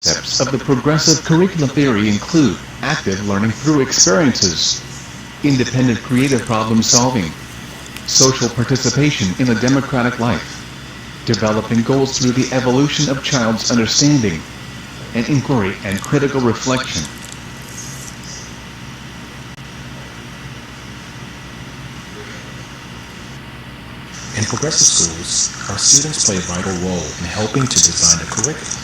concepts of the progressive curriculum theory include active learning through experiences, independent creative problem solving, social participation in a democratic life, developing goals through the evolution of child's understanding, and inquiry and critical reflection. In progressive schools, our students play a vital role in helping to design the curriculum,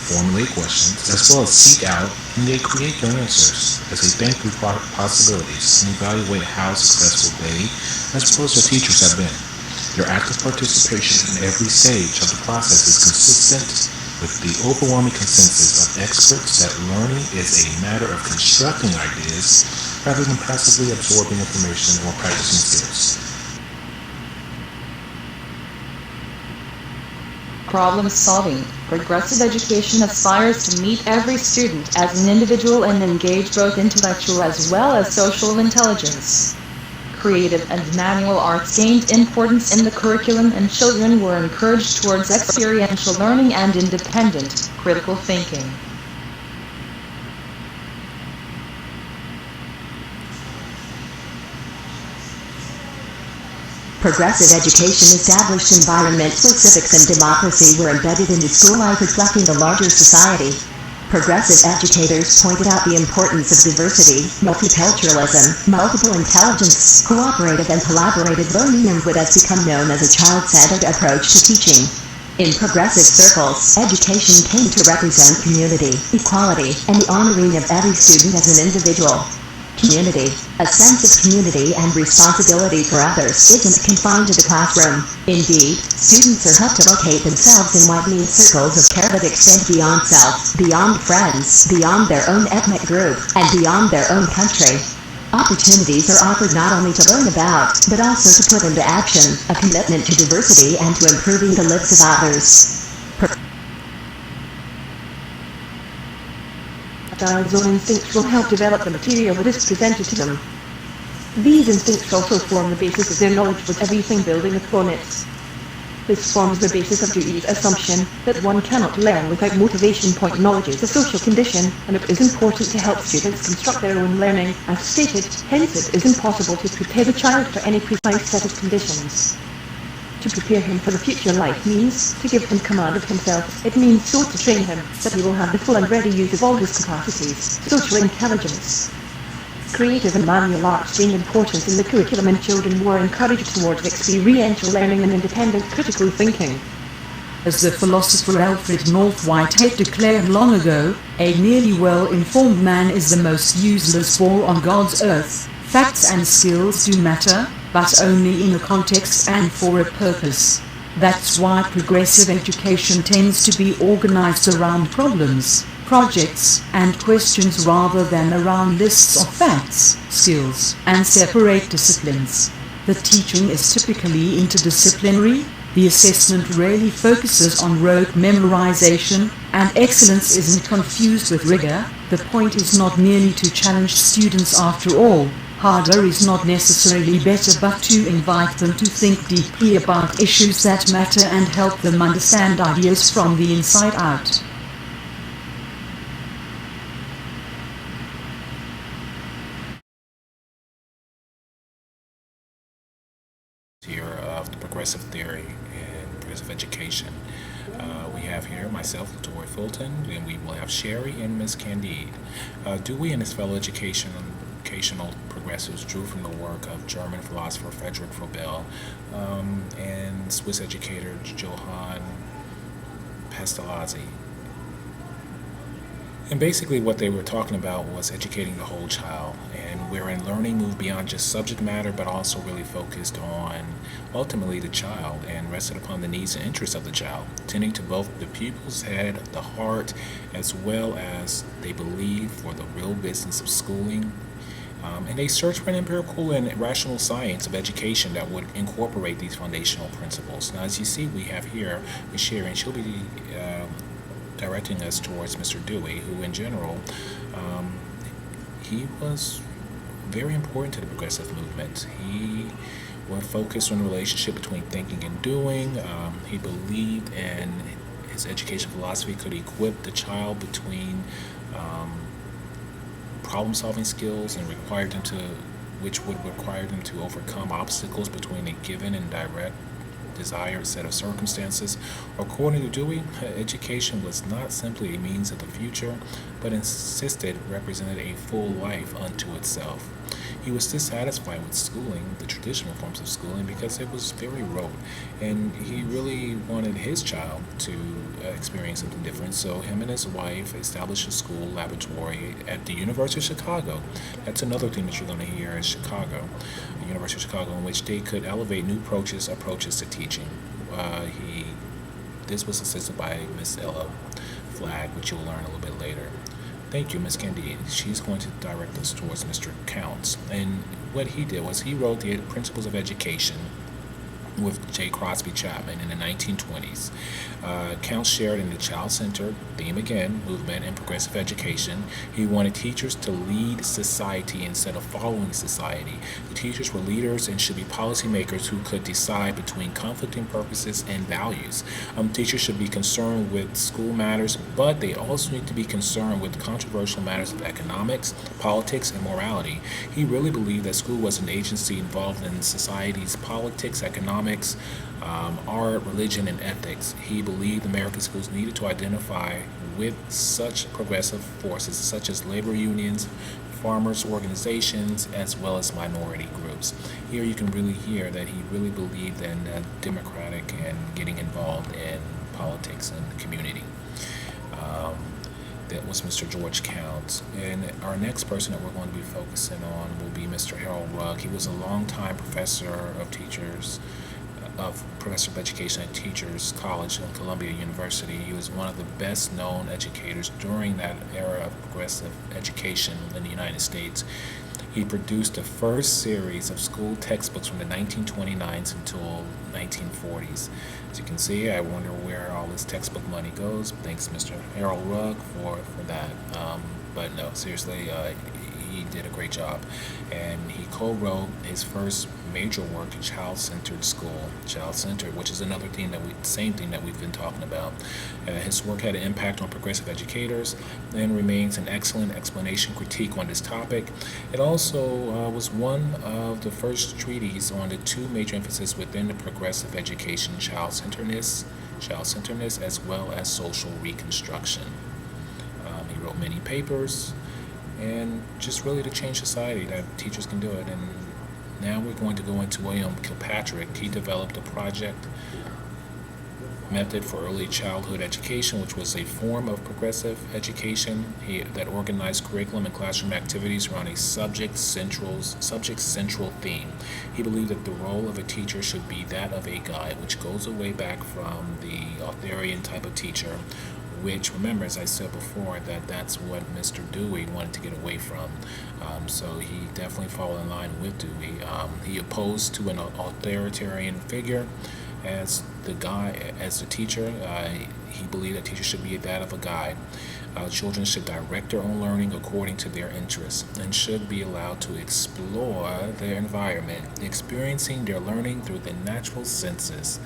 formulate questions, as well as seek out and they create their answers as they think through possibilities and evaluate how successful they, as well as their teachers, have been. Their active participation in every stage of the process is consistent with the overwhelming consensus of experts that learning is a matter of constructing ideas rather than passively absorbing information or practicing skills. Problem solving. Progressive education aspires to meet every student as an individual and engage both intellectual as well as social intelligence. Creative and manual arts gained importance in the curriculum and children were encouraged towards experiential learning and independent, critical thinking. Progressive education established environments where civics and democracy were embedded into school life reflecting the larger society. Progressive educators pointed out the importance of diversity, multiculturalism, multiple intelligence, cooperative and collaborative learning and what has become known as a child-centered approach to teaching. In progressive circles, education came to represent community, equality, and the honoring of every student as an individual. Community. A sense of community and responsibility for others isn't confined to the classroom. Indeed, students are helped to locate themselves in wide-knit circles of care that extend beyond self, beyond friends, beyond their own ethnic group, and beyond their own country. Opportunities are offered not only to learn about, but also to put into action, a commitment to diversity and to improving the lives of others. Child's own instincts will help develop the material that is presented to them. These instincts also form the basis of their knowledge with everything building upon it. This forms the basis of Dewey's assumption that one cannot learn without motivation. Point knowledge is a social condition, and it is important to help students construct their own learning, as stated. Hence it is impossible to prepare the child for any precise set of conditions. To prepare him for the future life means to give him command of himself. It means so to train him that he will have the full and ready use of all his capacities. Social intelligence. Creative and manual arts gained importance in the curriculum and children were encouraged towards experiential learning and independent critical thinking. As the philosopher Alfred North Whitehead declared long ago, a nearly well-informed man is the most useless bore on God's earth. Facts and skills do matter, but only in a context and for a purpose. That's why progressive education tends to be organized around problems, projects, and questions rather than around lists of facts, skills, and separate disciplines. The teaching is typically interdisciplinary. The assessment rarely focuses on rote memorization, and excellence isn't confused with rigor. The point is not merely to challenge students after all. Harder is not necessarily better, but to invite them to think deeply about issues that matter and help them understand ideas from the inside out. Here of the progressive theory and progressive education. We have here myself, Latori Fulton, and we will have Sherry and Ms. Candide. Dewey and his fellow educational progressives drew from the work of German philosopher Friedrich Froebel and Swiss educator Johann Pestalozzi. And basically what they were talking about was educating the whole child, and wherein learning moved beyond just subject matter but also really focused on ultimately the child and rested upon the needs and interests of the child, tending to both the pupil's head, the heart, as well as they believe for the real business of schooling. And they searched for an empirical and rational science of education that would incorporate these foundational principles. Now, as you see, we have here Ms. Sherry, and she'll be directing us towards Mr. Dewey, who in general, he was very important to the progressive movement. He was focused on the relationship between thinking and doing. He believed in his education philosophy could equip the child between problem-solving skills and which would require them to overcome obstacles between a given and direct desired set of circumstances. According to Dewey, education was not simply a means of the future, but insisted represented a full life unto itself. He was dissatisfied with schooling, the traditional forms of schooling, because it was very rote, and he really wanted his child to experience something different. So him and his wife established a school laboratory at the University of Chicago. That's another thing that you're going to hear is Chicago, the University of Chicago, in which they could elevate new approaches to teaching. This was assisted by Miss Ella Flagg, which you'll learn a little bit later. Thank you, Miss Candida. She's going to direct us towards Mr. Counts. And what he did was he wrote the Principles of Education with J. Crosby Chapman in the 1920s. Counts shared in the child-centered theme again, movement and progressive education. He wanted teachers to lead society instead of following society. The teachers were leaders and should be policymakers who could decide between conflicting purposes and values. Teachers should be concerned with school matters, but they also need to be concerned with controversial matters of economics, politics, and morality. He really believed that school was an agency involved in society's politics, economics, art, religion, and ethics. He believed American schools needed to identify with such progressive forces such as labor unions, farmers organizations, as well as minority groups. Here you can really hear that he really believed in democratic and getting involved in politics and the community. That was Mr. George Counts. And our next person that we're going to be focusing on will be Mr. Harold Rugg. He was a longtime professor of education at Teachers College in Columbia University. He was one of the best known educators during that era of progressive education in the United States. He produced the first series of school textbooks from the 1929s until 1940s. As you can see, I wonder where all this textbook money goes. Thanks, Mr. Harold Rugg, for that. But no, seriously, he did a great job. And he co-wrote his first major work, Child-Centered School. Child-centered, which is another thing same thing that we've been talking about. His work had an impact on progressive educators and remains an excellent explanation critique on this topic. It also was one of the first treatises on the two major emphases within the progressive education, child-centeredness, as well as social reconstruction. He wrote many papers, and just really to change society, that teachers can do it. And now we're going to go into William Kilpatrick. He developed a project method for early childhood education, which was a form of progressive education that organized curriculum and classroom activities around a subject central theme. He believed that the role of a teacher should be that of a guide, which goes way back from the authoritarian type of teacher, which, remember, as I said before, that's what Mr. Dewey wanted to get away from. So he definitely followed in line with Dewey. He opposed to an authoritarian figure as the teacher. He believed that teachers should be that of a guide. Children should direct their own learning according to their interests and should be allowed to explore their environment, experiencing their learning through the natural senses.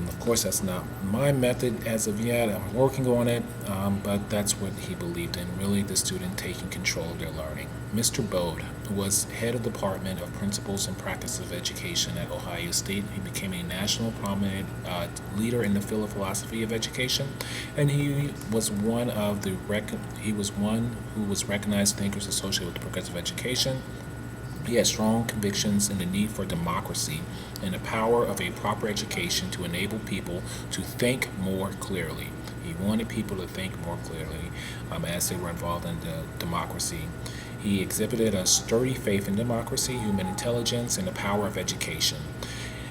Of course, that's not my method as of yet. I'm working on it, but that's what he believed in, really the student taking control of their learning. Mr. Bode was head of the Department of Principles and Practices of Education at Ohio State. He became a national prominent leader in the field of philosophy of education, and he was one who was recognized thinkers associated with progressive education. He had strong convictions in the need for democracy and the power of a proper education to enable people to think more clearly. He wanted people to think more clearly as they were involved in the democracy. He exhibited a sturdy faith in democracy, human intelligence, and the power of education.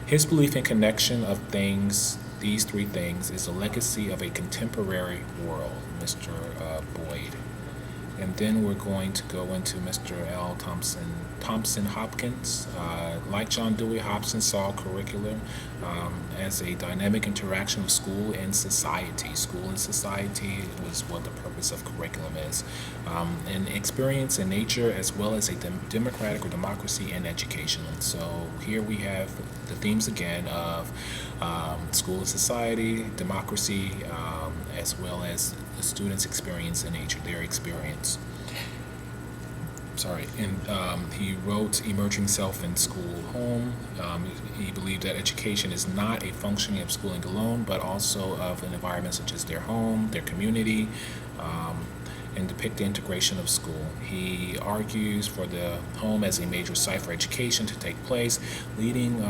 His belief in connection of things, these three things, is a legacy of a contemporary world, Mr. Boyd. And then we're going to go into Mr. L. Thompson Hopkins. Like John Dewey, Hobson saw curriculum as a dynamic interaction of school and society. School and society was what the purpose of curriculum is. An experience in nature as well as a democratic or democracy in education. So here we have the themes again of school and society, democracy, as well as the students' experience in nature, their experience. And he wrote Emerging Self in School Home. He believed that education is not a functioning of schooling alone, but also of an environment such as their home, their community, and depict the integration of school. He argues for the home as a major site for education to take place, leading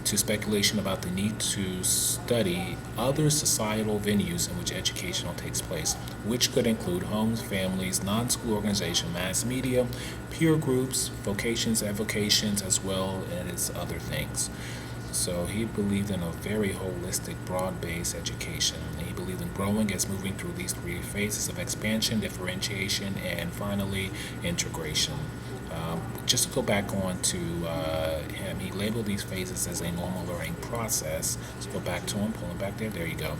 to speculation about the need to study other societal venues in which educational takes place, which could include homes, families, non-school organizations, mass media, peer groups, vocations, avocations, as well as other things. So he believed in a very holistic, broad-based education. He believed in growing as moving through these three phases of expansion, differentiation, and finally integration. Just to go back on to him, he labeled these phases as a normal learning process. Let's go back to him, pull him back there you go.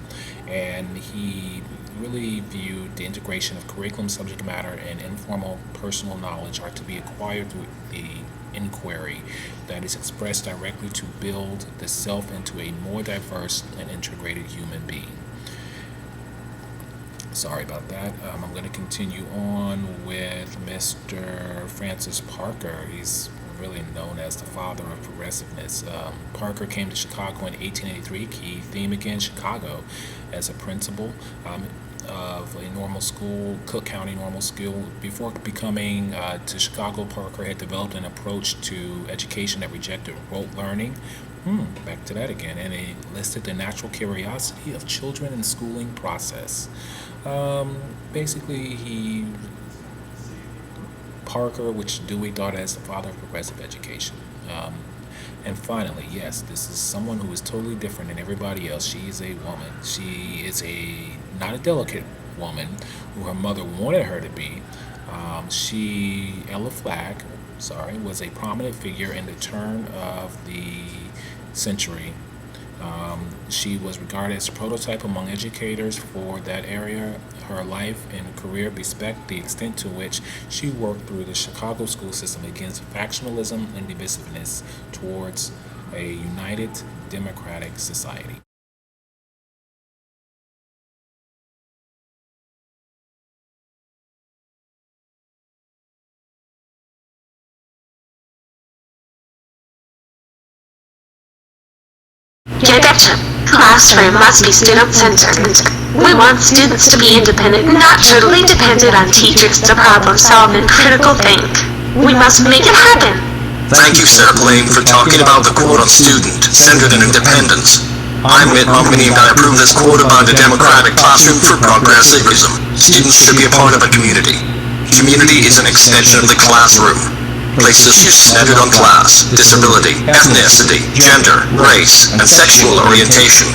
And he really viewed the integration of curriculum, subject matter, and informal personal knowledge are to be acquired through the inquiry that is expressed directly to build the self into a more diverse and integrated human being. Sorry about that. I'm going to continue on with Mr. Francis Parker. He's really known as the father of progressiveness. Parker came to Chicago in 1883. Key theme again, Chicago, as a principal of a normal school, Cook County normal school. Before becoming to Chicago, Parker had developed an approach to education that rejected rote learning. Back to that again, and it listed the natural curiosity of children in schooling process. Basically, Parker, which Dewey thought as the father of progressive education. And finally, yes, this is someone who is totally different than everybody else. She is a woman. She is not a delicate woman who her mother wanted her to be. Ella Flagg, was a prominent figure in the turn of the century. She was regarded as a prototype among educators for that area. Her life and career bespeak the extent to which she worked through the Chicago school system against factionalism and divisiveness towards a united democratic society. Get betcha. Classroom must be student-centered. We want students to be independent, not totally dependent on teachers to problem solve and critical think. We must make it happen. Thank you, Sarah Blaine, for talking about the quote on student-centered and independence. I'm Mitt Romney, and I approve this quote about a democratic classroom for progressivism. Students should be a part of a community. Community is an extension of the classroom. Places centered on class, disability, ethnicity, gender, race, and sexual orientation.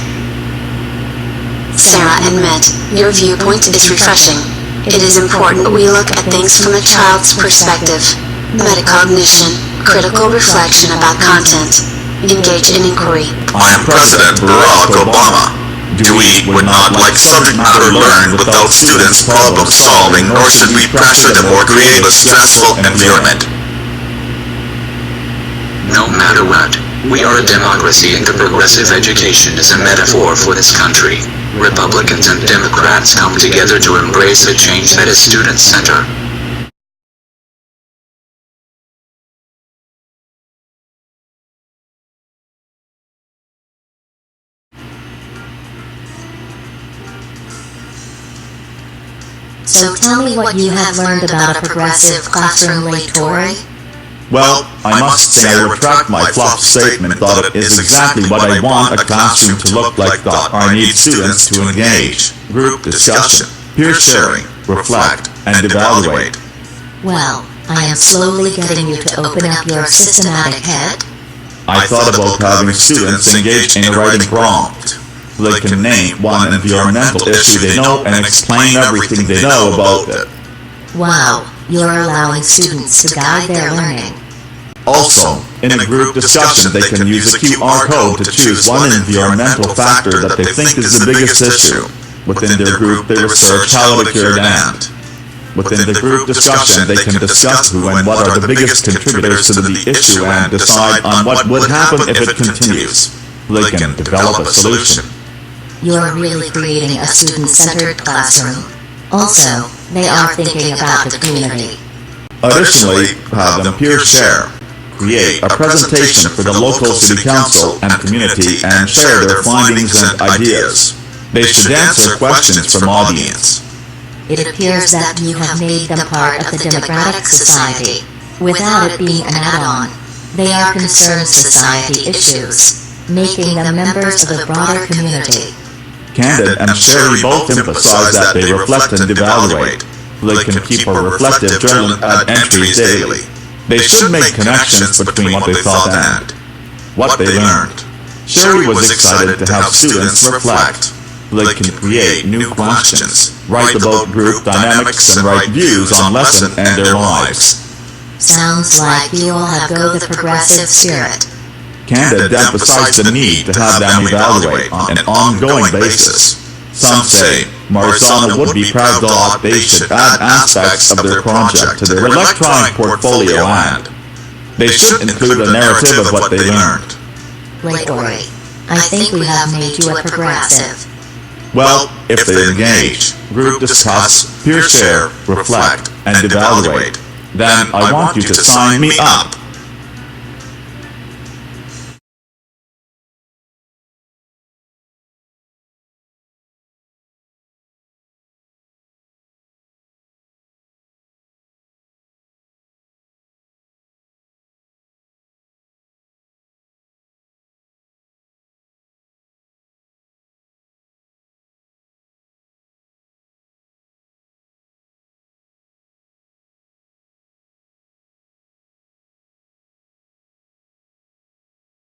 Sarah and Mitt, your viewpoint is refreshing. It is important we look at things from a child's perspective. Metacognition, critical reflection about content, engage in inquiry. I am President Barack Obama. Dewey would not like subject matter learned without students problem solving, nor should we pressure them or create a stressful environment. No matter what, we are a democracy, and progressive education is a metaphor for this country. Republicans and Democrats come together to embrace a change that is student-centered. So tell me what you have learned about a progressive classroom, Latori. Well, I must say I retract my flop statement that it is exactly what I want a classroom to look like, that I need students to engage, group discussion, peer sharing, reflect, and evaluate. Well, I am slowly getting you to open up your systematic head. I thought about having students engage in a writing prompt. They can name one environmental issue they know and explain everything they know about it. Wow, you're allowing students to guide their learning. Also, in a group discussion, they can use a QR code to choose one environmental factor that they think is the biggest issue. Within their group, they research how to cure it. Within the group discussion, they can discuss who and what are the biggest contributors to the issue and decide on what would happen if it continues. They can develop a solution. You're really creating a student-centered classroom. Also, they are thinking about the community. Additionally, have them peer share. Create a presentation for the local city council and community and share their findings and ideas. They should answer questions from audience. It appears that you have made them part of the democratic society. Without it being an add-on, they are concerned society issues, making them members of the broader community. Candid and Sherry both emphasize that they reflect and evaluate. They can keep a reflective journal and entries daily. They should make connections between what they thought and what they learned. Sherry was excited to have students reflect. They can create new questions, write about group dynamics, and write views on lesson and their lives. Sounds like you all have the progressive spirit. Candid emphasized the need to have them evaluate on an ongoing basis. Some say Marzana would be proud that they should add aspects of their project to their electronic portfolio and they should include a narrative of what they learned. Latori, I think we have made you a progressive. Well, if they engage, group discuss, peer share, reflect, and evaluate, then I want you to sign me up.